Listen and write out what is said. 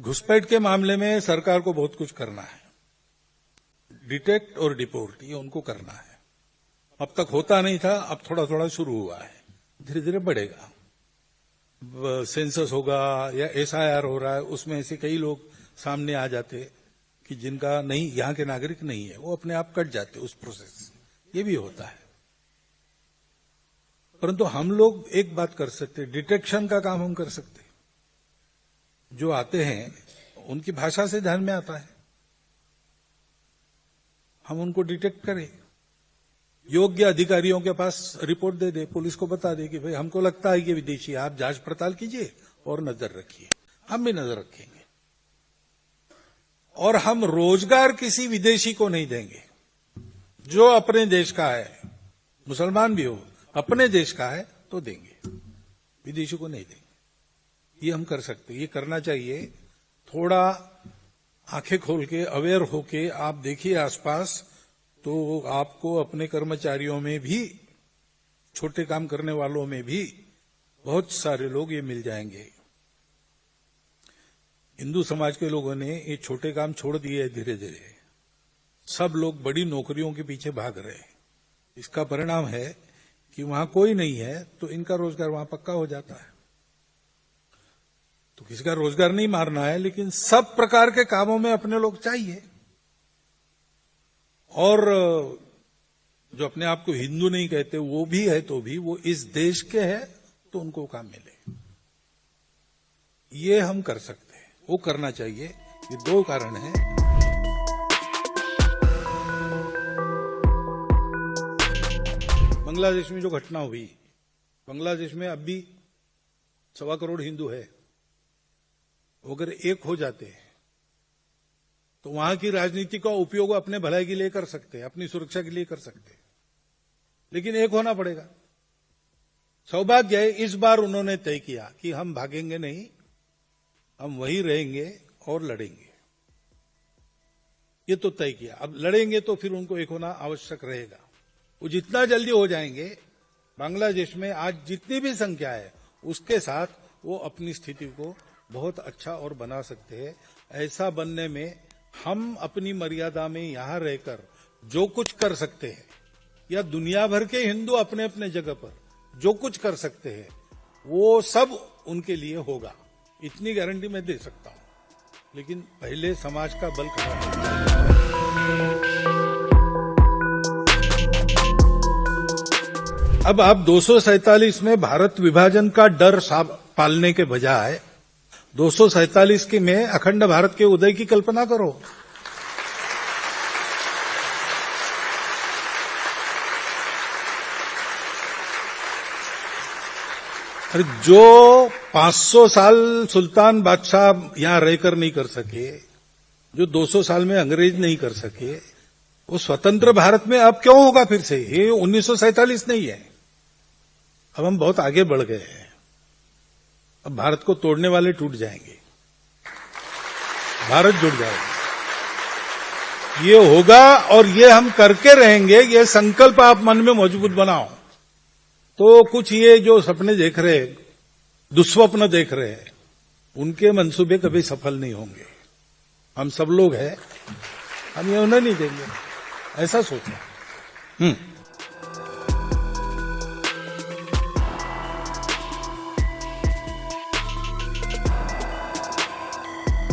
घुसपैठ के मामले में सरकार को बहुत कुछ करना है। डिटेक्ट और डिपोर्ट ये उनको करना है। अब तक होता नहीं था, अब थोड़ा थोड़ा शुरू हुआ है, धीरे धीरे बढ़ेगा। सेंसस होगा या एसआईआर हो रहा है, उसमें ऐसे कई लोग सामने आ जाते कि जिनका नहीं, यहां के नागरिक नहीं है, वो अपने आप कट जाते उस प्रोसेस। ये भी होता है। परंतु हम लोग एक बात कर सकते, डिटेक्शन का काम हम कर सकते। जो आते हैं उनकी भाषा से ध्यान में आता है, हम उनको डिटेक्ट करें, योग्य अधिकारियों के पास रिपोर्ट दे दे, पुलिस को बता दे कि भाई हमको लगता है कि विदेशी, आप जांच पड़ताल कीजिए और नजर रखिए। हम भी नजर रखेंगे और हम रोजगार किसी विदेशी को नहीं देंगे। जो अपने देश का है, मुसलमान भी हो, अपने देश का है तो देंगे, विदेशी को नहीं देंगे। ये हम कर सकते, ये करना चाहिए। थोड़ा आंखें खोल के, अवेयर होके आप देखिए आसपास, तो आपको अपने कर्मचारियों में भी, छोटे काम करने वालों में भी बहुत सारे लोग ये मिल जाएंगे। हिंदू समाज के लोगों ने ये छोटे काम छोड़ दिए धीरे धीरे। सब लोग बड़ी नौकरियों के पीछे भाग रहे हैं। इसका परिणाम है कि वहां कोई नहीं है तो इनका रोजगार वहां पक्का हो जाता है। तो किसी का रोजगार नहीं मारना है, लेकिन सब प्रकार के कामों में अपने लोग चाहिए। और जो अपने आप को हिंदू नहीं कहते वो भी है, तो भी वो इस देश के है तो उनको काम मिले। ये हम कर सकते हैं, वो करना चाहिए। ये दो कारण हैं। बांग्लादेश में जो घटना हुई, बांग्लादेश में अब भी 1.25 करोड़ हिंदू है। अगर एक हो जाते हैं तो वहां की राजनीति का उपयोग अपने भलाई के लिए कर सकते हैं, अपनी सुरक्षा के लिए कर सकते हैं, लेकिन एक होना पड़ेगा। सौभाग्य है, इस बार उन्होंने तय किया कि हम भागेंगे नहीं, हम वहीं रहेंगे और लड़ेंगे। ये तो तय किया। अब लड़ेंगे तो फिर उनको एक होना आवश्यक रहेगा। वो जितना जल्दी हो जाएंगे, बांग्लादेश में आज जितनी भी संख्या है उसके साथ वो अपनी स्थिति को बहुत अच्छा और बना सकते हैं। ऐसा बनने में हम अपनी मर्यादा में यहां रहकर जो कुछ कर सकते हैं, या दुनिया भर के हिंदू अपने अपने जगह पर जो कुछ कर सकते हैं, वो सब उनके लिए होगा। इतनी गारंटी मैं दे सकता हूं। लेकिन पहले समाज का बल खड़ा है। अब आप 247 में भारत विभाजन का डर पालने के बजाय 247 की में अखंड भारत के उदय की कल्पना करो। अरे जो 500 साल सुल्तान बादशाह यहां रहकर नहीं कर सके, जो 200 साल में अंग्रेज नहीं कर सके, वो स्वतंत्र भारत में अब क्यों होगा फिर से? ये 1947 नहीं है। अब हम बहुत आगे बढ़ गए हैं। अब भारत को तोड़ने वाले टूट जाएंगे, भारत जुड़ जाएगा। ये होगा और ये हम करके रहेंगे। ये संकल्प आप मन में मजबूत बनाओ। तो कुछ ये जो सपने देख रहे, दुस्वप्न देख रहे हैं, उनके मंसूबे कभी सफल नहीं होंगे। हम सब लोग हैं, हम ये उन्हें नहीं देंगे, ऐसा सोचें।